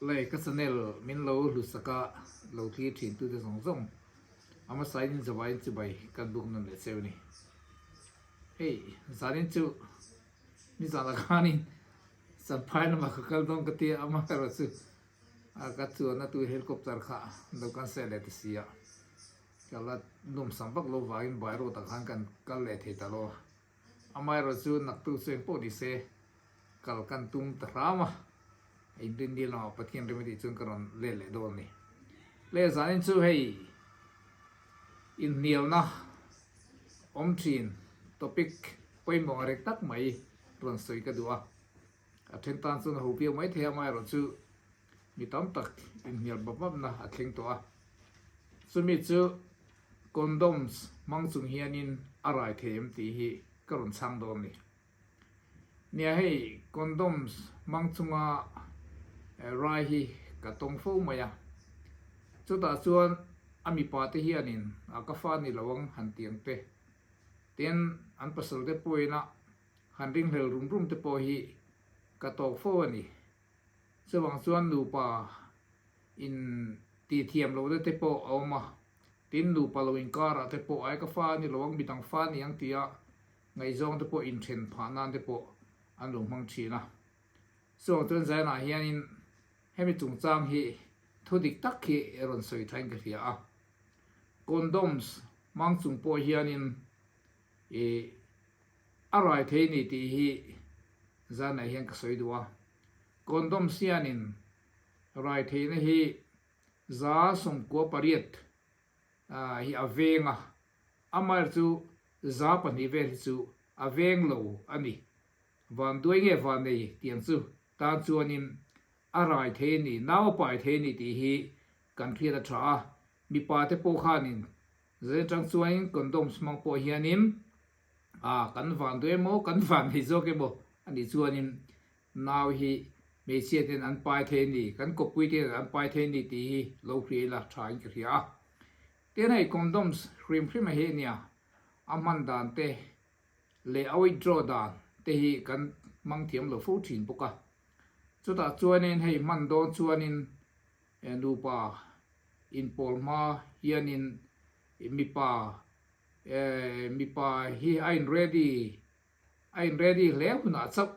lấy cái channel mình lâu lúc saka lâu thì truyền tu được song song ama sai in zawai chu bai kan duk nan le cheu ni hey zarin chu mi zana khanin san phai na ma khakal dong ka ti ama ro chu a ka chu na tu helicopter kha lo kan se le ti sia kala num sambak lo vain bai ro ta khan kan kal le the ta lo ama ro chu nak tu sen po di se kal kan tum ta rama in din lo pathian remedi chung karon le dol ni le zanin chu hey in nial na om thin topic poi mo rek tak mai ron soi ka duwa a then tan sun ho pi mai the mai ron chu mi tam tak in nial babab na a theng to a sumi chu condoms mang chung hianin arai them ti hi karon chang dom ni nia hei condoms mang chunga rai hi ka tong fo maya chu ta chuan ami pa te hianin aka fa ni lawang han tiang te ten an pasal te poina han ring hel rum te po hi ka tok fo ani chuwang chuan nu pa in ti thiam lo te po oma tin nu pa lo in kara te po ai ka fa ni lawang bitang fa ni ang tia ngai zong te po in then pha nan te po an lo mang thina so tun zai na hianin hemi chung chang hi thudik tak hi eron soi thain ka hria a condoms mang chung po hianin arai thei ni ti hi zana hian ka soi duwa condoms hianin rai thei na hi za som ko pariat hi avenga amar chu za pani vel chu aveng lo ani van doi nge van nei tiang chu ta chuanin arai thei ni naw pai thei ni ti hi kan thia da tha mi pa te po khanin ze tang chuain condoms mang po hianin kan van doi mo kan van hi zo ke bo ani chuanin naw hi me sia ten an pai thei ni kan ko pui ten an pai thei ni ti hi lo khri la thain ka hria te nei condoms hrim a he nia aman dan te le awi draw dan te hi kan mang thiam lo fu thin poka chuta chuanin hei man don chuanin nu pa in polma hianin mi pa hi I'm ready le huna chau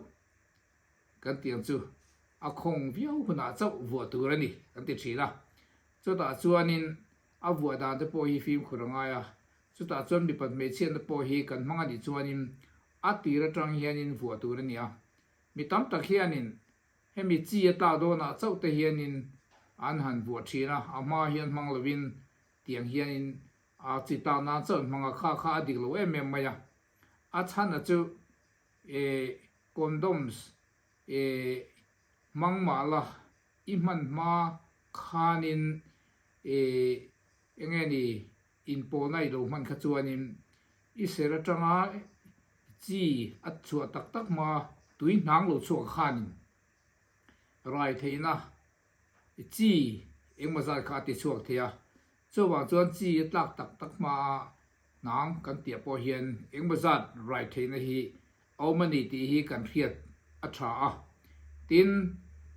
kan tiang chu a khong viau huna chau vu tu rani kan ti thila chuta chuanin a vu da te po hi film khuranga ya chuta chuan mi pat me chen te po hi kan manga di chuanin a tira tang hianin vu tu rani a mi tam tak hianin hemi chi ta do na chau te hianin an han vu thina ama hian mang lovin tiang hianin a chi ta na chau manga kha dik lo em maya a chan na chu condoms mang ma la i man ma khanin enge ni in po nai lo man kha chuanin i sera tanga chi a chua tak ma tui nang lo chu khanin rai theina chi engma za kha ti chuak thia chuwa chuan chi tlak tak ma nang kan tia po hian engma za rai theina hi aumani ti hi kan riat a tha a tin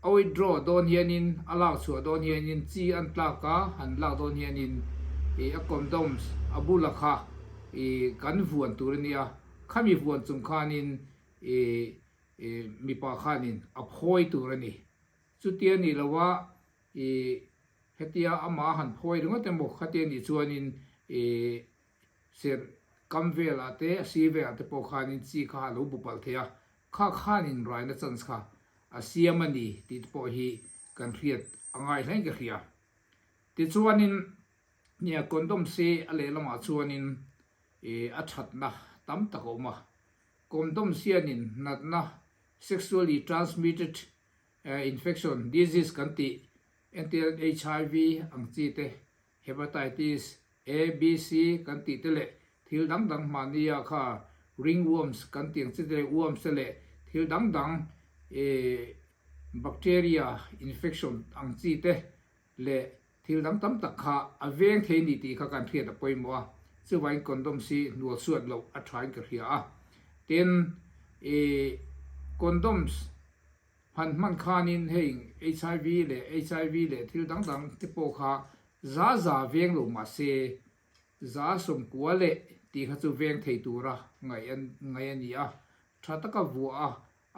awi draw don hianin ala chu don hianin chi an tlaka han la don hianin a condoms abula kha kan vuan turania khami vuan chung khanin mi pa khanin a phoi turani chutia ni lawa hetia ama han phoi runga te mo khate ni chuanin ser kamvel ate sive ate po khanin chi kha lo bupal thea khanin rai na chans kha a siamani ti po hi kan riat angai hleng ka khia ti chuanin nia condom se ale lama chuanin a that na tam takoma condom sianin natna sexually transmitted infection disease kan ti anti HIV ang chi te hepatitis A B C kan ti te le thil dang mania kha ringworms kan tiang chi te worms le thil dang bacteria infection ang chi te le thil dang tam tak kha aveng the ni ti kha kan thia da poimo chu wain condom si nual suat lo a thain ka hria a ten condoms han man khanin hei HIV le thil dang te po kha za veng lo ma se za som kwa le ti kha chu veng thei tura ngai ani a tha taka vu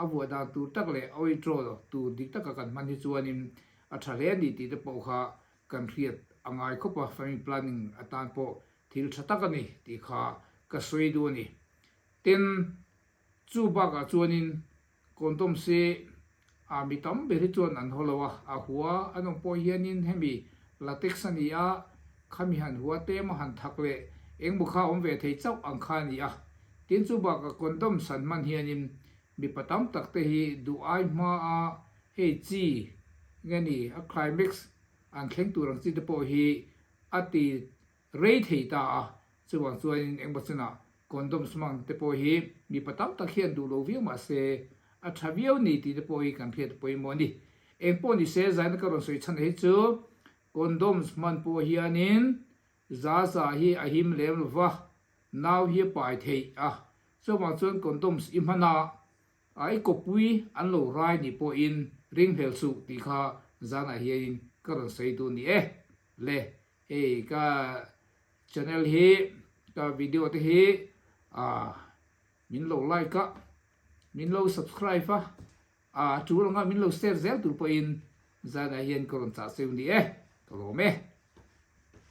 a vu da tu tak le oi tro tu dik taka kan man hi chuanin a tha le ni ti te po kha kan riat angai khopa family planning atan po thil tha taka ni ti kha ka soi du ni tin chu ba ka chuanin kondom se a mi tam be ri chuan an holowa a huwa anong po hianin hemi latex ania khami han huwa te ma han thak le eng bu kha om ve thei chau ang kha ni a tin chu ba ka kondom san man hianin mi patam tak te hi du ai ma a hei chi ngani a climax an thleng tu rang chi te po hi ati rei thei ta a chuwang chuan eng ba chuna kondom smang te po hi mi patam tak hian du lo vi ma se a thaviau ni ti te po hi kan phet poi mo ni eng po ni se zain ka ron soi chan he chu condoms man po hianin za hi a him lem wa naw hi pai thei a so ma chuan condoms imhana ai ko pui an lo rai ni po in ring hel su ti kha zana hian ka ron sei tu ni le ka channel hi ka video te hi min lo like ka min lo subscribe fa chu nga min lo share zel tu po in zana hian ko ron cha seu ni ko lo me